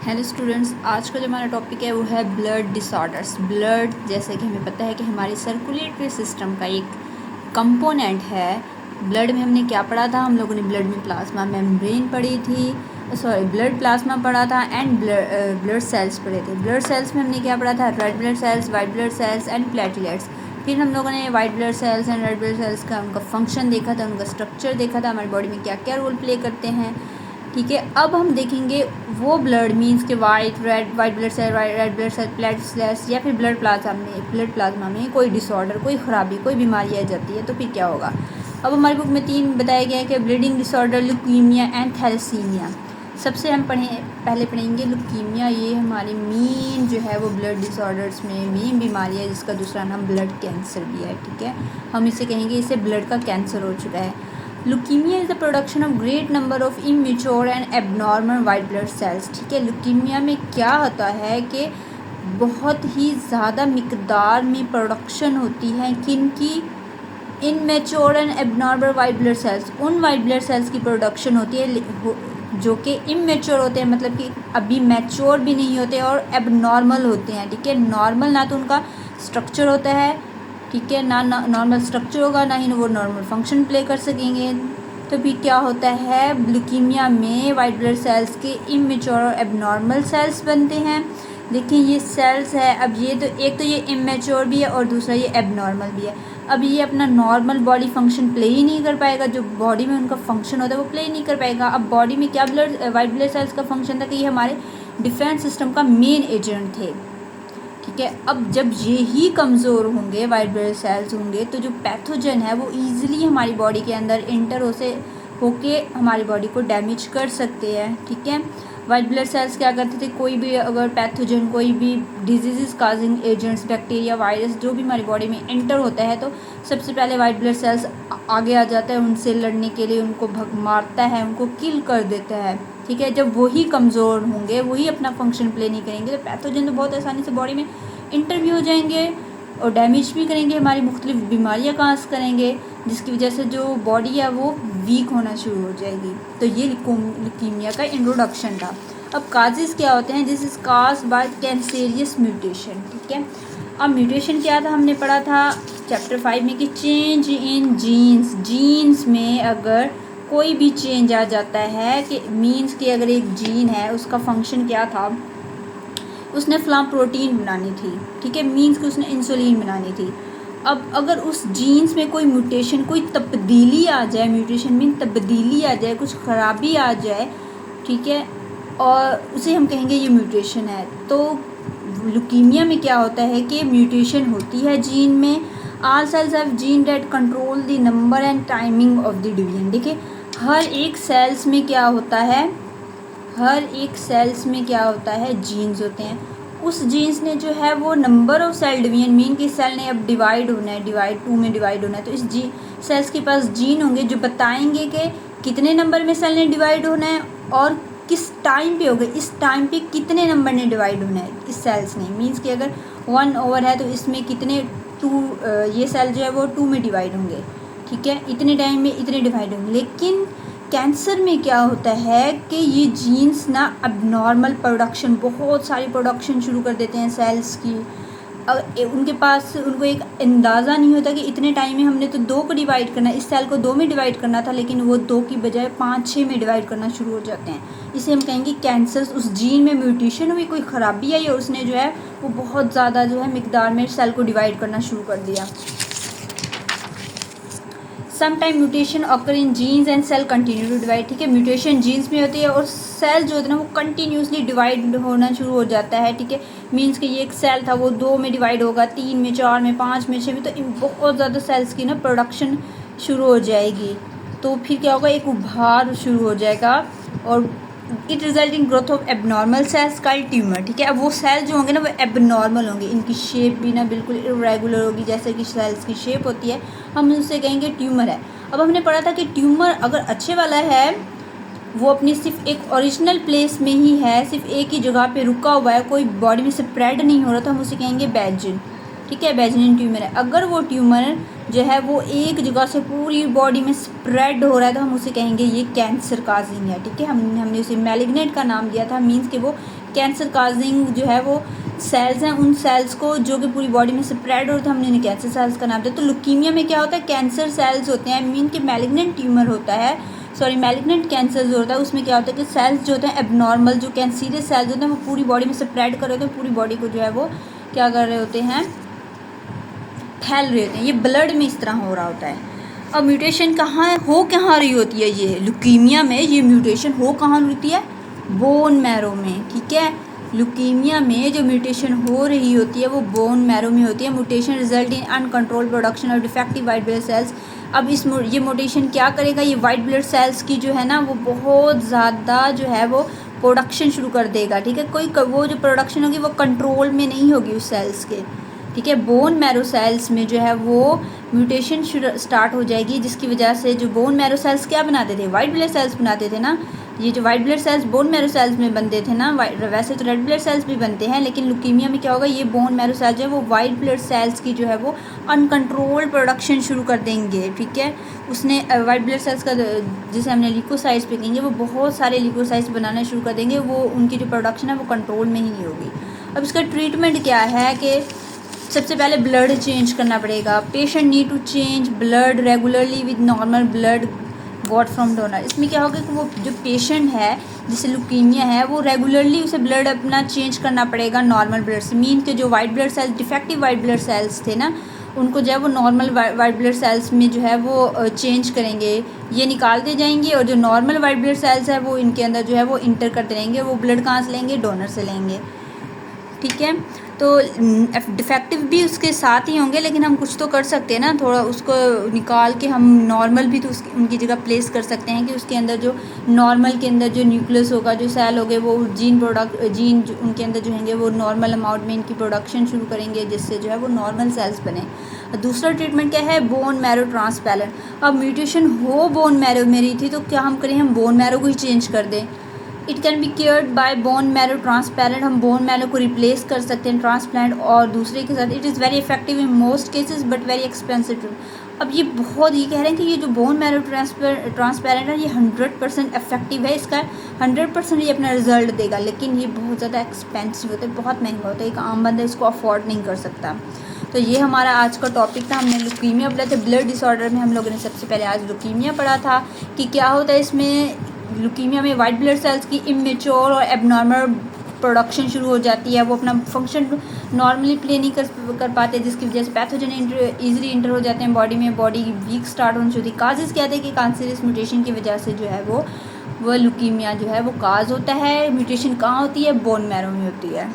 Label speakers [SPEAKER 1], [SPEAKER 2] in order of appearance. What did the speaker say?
[SPEAKER 1] Hello students, आज का जो हमारा टॉपिक है वो है ब्लड डिसऑर्डर्स। ब्लड जैसे कि हमें पता है कि हमारी सर्कुलेटरी सिस्टम का एक कंपोनेंट है। ब्लड में हमने क्या पढ़ा था? हम लोगों ने ब्लड में प्लाज्मा मेम्ब्रेन पढ़ी थी, ब्लड प्लाज्मा पढ़ा था एंड ब्लड सेल्स पढ़े थे। ब्लड सेल्स में हमने क्या पढ़ा था? Red blood cells, white blood sales and platelets. फिर हम लोगों ने white blood sales and red blood cells का उनका फंक्शन देखा था, उनका स्ट्रक्चर देखा था, हमारी बॉडी में क्या क्या रोल प्ले करते हैं। ठीक है, अब हम देखेंगे वो ब्लड मीन्स के white blood cell, red blood cell, platelets या फिर ब्लड प्लाज्मा में कोई डिसऑर्डर, कोई ख़राबी, कोई बीमारी आ जाती है तो फिर क्या होगा। अब हमारी बुक में 3 बताया गया है कि bleeding disorder, leukaemia and thalassaemia. सबसे हम पहले पढ़ेंगे ल्यूकीमिया। ये हमारी मेन जो है वो ब्लड डिसऑर्डर्स में मेन बीमारी है, जिसका दूसरा नाम ब्लड कैंसर भी है। ठीक है, हम इसे कहेंगे इसे ब्लड का कैंसर हो चुका है। Leukaemia is the production of great number of immature and abnormal white blood sales. ठीक है, ल्यूकीमिया में क्या होता है कि बहुत ही ज़्यादा मिकदार में प्रोडक्शन होती है किनकी? Immature and abnormal white blood sales. उन वाइट ब्लड सेल्स की प्रोडक्शन होती है जो कि इमेच्योर होते हैं, मतलब कि अभी मैच्योर भी नहीं होते और एबनॉर्मल होते हैं। ठीक है, नॉर्मल ना तो उनका स्ट्रक्चर होता है, ठीक है, ना नॉर्मल स्ट्रक्चर होगा, ना ही वो नॉर्मल फंक्शन प्ले कर सकेंगे। तो भी क्या होता है, ल्यूकीमिया में वाइट ब्लड सेल्स के इमेच्योर और एबनॉर्मल सेल्स बनते हैं। देखिए ये सेल्स है, अब ये तो एक तो ये इमेच्योर भी है और दूसरा ये एबनॉर्मल भी है। अब ये अपना नॉर्मल बॉडी फंक्शन प्ले ही नहीं कर पाएगा, जो बॉडी में उनका फंक्शन होता है वो प्ले नहीं कर पाएगा। अब बॉडी में क्या वाइट ब्लड सेल्स का फंक्शन था कि ये हमारे डिफेंस सिस्टम का मेन एजेंट थे। ठीक है, अब जब ये ही कमज़ोर होंगे, वाइट ब्लड सेल्स होंगे, तो जो पैथोजन है वो ईजिली हमारी बॉडी के अंदर इंटर होके हमारी बॉडी को डैमेज कर सकते हैं। ठीक है, वाइट ब्लड सेल्स क्या करते थे, कोई भी अगर पैथोजन, कोई भी disease causing agents, bacteria, virus जो भी हमारी बॉडी में इंटर होता है तो सबसे पहले वाइट ब्लड सेल्स आगे आ जाता है उनसे लड़ने के लिए, उनको मारता है, उनको किल कर देता है। ठीक है, जब वही कमज़ोर होंगे, वही अपना फंक्शन प्ले नहीं करेंगे तो पैथोजन तो बहुत आसानी से बॉडी में इंटर भी हो जाएंगे और डैमेज भी करेंगे, हमारी मुख्तलिफ बीमारियाँ काज करेंगे, जिसकी वजह से जो बॉडी है वो वीक होना शुरू हो जाएगी। तो ये ल्यूकीमिया का इंट्रोडक्शन था। अब काजेस क्या होते हैं? This is caused by cancerous mutation. ठीक है, अब म्यूटेशन क्या था हमने पढ़ा था चैप्टर 5 में कि चेंज इन जीन्स में अगर कोई भी चेंज आ जाता है कि मीन्स कि अगर एक जीन है उसका फंक्शन क्या था, उसने फलां प्रोटीन बनानी थी। ठीक है, मीन्स कि उसने इंसुलिन बनानी थी। अब अगर उस जीन्स में कोई म्यूटेशन, कोई तब्दीली आ जाए, म्यूटेशन मीन तब्दीली आ जाए, कुछ ख़राबी आ जाए, ठीक है, और उसे हम कहेंगे ये म्यूटेशन है। तो ल्यूकीमिया में क्या होता है कि म्यूटेशन होती है जीन में। All cells have gene that control the number and timing of the division. देखिए हर एक सेल्स में क्या होता है, हर एक सेल्स में क्या होता है, जीन्स होते हैं। उस जीन्स ने जो है वो number of cell division, mean कि सेल ने अब डिवाइड होना है, 2 में डिवाइड होना है, तो इस सेल्स के पास जीन होंगे जो बताएंगे कि कितने नंबर में सेल ने डिवाइड होना है और किस टाइम पे होगा, इस टाइम पे कितने नंबर ने डिवाइड होना है इस सेल्स ने। मीन्स कि अगर 1 ओवर है तो इसमें कितने 2 ये सेल जो है वो 2 में डिवाइड होंगे। ठीक है, इतने टाइम में इतने डिवाइड होंगे। लेकिन कैंसर में क्या होता है कि ये जीन्स ना अबनॉर्मल प्रोडक्शन, बहुत सारी प्रोडक्शन शुरू कर देते हैं सेल्स की। उनके पास उनको एक अंदाज़ा नहीं होता कि इतने टाइम में हमने तो 2 को डिवाइड करना है, इस सेल को 2 में डिवाइड करना था, लेकिन वो 2 की बजाय 5-6 में डिवाइड करना शुरू हो जाते हैं। इसे हम कहेंगे कैंसर। उस जीन में म्यूटेशन हुई, कोई ख़राबी आई और उसने जो है वो बहुत ज़्यादा जो है मिकदार में सेल को डिवाइड करना शुरू कर दिया। Sometime mutation occur in genes and cell continue to divide. ठीक है, म्यूटेशन जीन्स में होती है और सेल जो होता है ना वो कंटिन्यूसली डिवाइड होना शुरू हो जाता है। ठीक है, मीन्स कि ये एक सेल था वो 2 में डिवाइड होगा, 3 में, 4 में, 5 में, 6 में, तो इन बहुत ज़्यादा सेल्स की ना प्रोडक्शन शुरू हो जाएगी। तो फिर क्या होगा, एक उभार शुरू हो जाएगा और it result in growth of abnormal cells called tumour. ठीक है, अब वो सेल जो होंगे ना वो एबनॉर्मल होंगे, इनकी शेप भी ना बिल्कुल इरेगुलर होगी, जैसे कि सेल्स की शेप होती है, हम उसे कहेंगे ट्यूमर है। अब हमने पढ़ा था कि ट्यूमर अगर अच्छे वाला है, वो अपनी सिर्फ एक ओरिजिनल प्लेस में ही है, सिर्फ एक ही जगह पे रुका हुआ है, कोई बॉडी में स्प्रेड नहीं हो रहा, तो हम उसे कहेंगे बेजिन। ठीक है, बेजिन ट्यूमर है। अगर वो ट्यूमर जो है वो एक जगह से पूरी बॉडी में स्प्रेड हो रहा है तो हम उसे कहेंगे ये कैंसर काजिंग है। ठीक है, हमने उसे मैलिग्नेंट का नाम दिया था, मीन्स कि वो कैंसर काजिंग जो है वो सेल्स हैं, उन सेल्स को जो कि पूरी बॉडी में स्प्रेड होता है, हमने उन्हें कैंसर सेल्स का नाम दिया। तो लुकीमिया में क्या होता है, कैंसर सेल्स होते हैं, मीन कि मैलिग्नेंट ट्यूमर होता है, सॉरी मैलिग्नेंट कैंसर जो होता है उसमें क्या होता है कि सेल्स जो होते हैं एबनॉर्मल, जो कैंसीरियस सेल्स होते हैं वो पूरी बॉडी में स्प्रेड कर रहे होते हैं, पूरी बॉडी को जो है वो क्या कर रहे होते हैं, फैल रहे होते हैं। ये ब्लड में इस तरह हो रहा होता है। अब म्यूटेशन कहाँ रही होती है, ये लुकीमिया में ये म्यूटेशन कहाँ होती है, बोन मैरो में, ठीक है। लुकीमिया में जो म्यूटेशन हो रही होती है वो बोन मैरो में होती है। Mutation result in uncontrol production of defective white blood cells. अब ये म्यूटेशन क्या करेगा, ये वाइट ब्लड सेल्स की जो है ना वो बहुत ज़्यादा जो है वो प्रोडक्शन शुरू कर देगा, ठीक है। वो जो प्रोडक्शन होगी वो कंट्रोल में नहीं होगी उस सेल्स के, ठीक है। बोन मैरो सेल्स में जो है वो म्यूटेशन स्टार्ट हो जाएगी, जिसकी वजह से जो बोन मैरो सेल्स क्या बनाते थे, वाइट ब्लड सेल्स बनाते थे ना। ये जो white blood cells bone marrow cells में बनते थे ना, वैसे तो रेड ब्लड सेल्स भी बनते हैं, लेकिन लुकीमिया में क्या होगा, ये बोन मैरो सेल्स जो है वो वाइट ब्लड सेल्स की जो है वो अनकंट्रोल्ड प्रोडक्शन शुरू कर देंगे, ठीक है। उसने वाइट ब्लड सेल्स का जिसे हमने ल्यूकोसाइट्स पे कहेंगे, वो बहुत सारे ल्यूकोसाइट्स बनाना शुरू कर देंगे, वो उनकी जो प्रोडक्शन है वो कंट्रोल में ही नहीं होगी। अब इसका ट्रीटमेंट क्या है कि सबसे पहले ब्लड चेंज करना पड़ेगा। Patient need to change blood regularly with normal blood got from donor. इसमें क्या होगा कि वो जो पेशेंट है जिसे लुकीमिया है वो रेगुलरली उसे ब्लड अपना चेंज करना पड़ेगा नॉर्मल ब्लड से। मीन के जो white blood sales defective white blood sales थे ना, उनको जो है वो नॉर्मल वाइट ब्लड सेल्स में जो है वो चेंज करेंगे, ये निकालते जाएंगे, और जो नॉर्मल वाइट ब्लड सेल्स है वो इनके अंदर जो है वो इंटर करते रहेंगे। वो ब्लड कहाँ से लेंगे, डोनर से लेंगे, ठीक है। तो डिफेक्टिव भी उसके साथ ही होंगे, लेकिन हम कुछ तो कर सकते हैं ना, थोड़ा उसको निकाल के हम नॉर्मल भी तो उनकी जगह प्लेस कर सकते हैं कि उसके अंदर जो नॉर्मल के अंदर जो न्यूक्लियस होगा, जो सेल होंगे, वो जीन उनके अंदर जो होंगे वो नॉर्मल अमाउंट में इनकी प्रोडक्शन शुरू करेंगे, जिससे जो है वो नॉर्मल सेल्स बने। दूसरा ट्रीटमेंट क्या है, बोन मैरो ट्रांसप्लांट। अब म्यूटेशन हो बोन मैरो में रही थी तो क्या हम करें, हम बोन मैरो को ही चेंज कर दें। It can be cured by bone marrow transplant. हम बोन मैरो को रिप्लेस कर सकते हैं ट्रांसप्लांट और दूसरे के साथ। It is very effective in most cases but very expensive too. अब ये कह रहे हैं कि ये जो बोन मैरो ट्रांसप्लांट है ये 100% इफेक्टिव है, इसका 100% ये अपना रिजल्ट देगा, लेकिन ये बहुत ज़्यादा एक्सपेंसिव होता है, बहुत महंगा होता है, एक आम बंदा इसको अफोर्ड नहीं कर सकता। तो ये हमारा आज का टॉपिक था। हमने लुकीमिया पढ़ा था, ब्लड डिसऑर्डर में हम लोगों ने सबसे पहले आज लुकीमिया पढ़ा था कि क्या होता है इसमें। लुकीमिया में वाइट ब्लड सेल्स की इमेच्योर और एबनॉर्मल प्रोडक्शन शुरू हो जाती है, वो अपना फंक्शन नॉर्मली प्ले नहीं कर पाते, जिसकी वजह से पैथोजन ईजिली इंटर हो जाते हैं बॉडी में, बॉडी वीक स्टार्ट होनी चाहिए। काजेस क्या थे कि कैंसरस म्यूटेशन की वजह से जो है वो लुकीमिया जो है वो काज होता है। म्यूटेशन कहाँ होती है, बोन मैरो में होती है।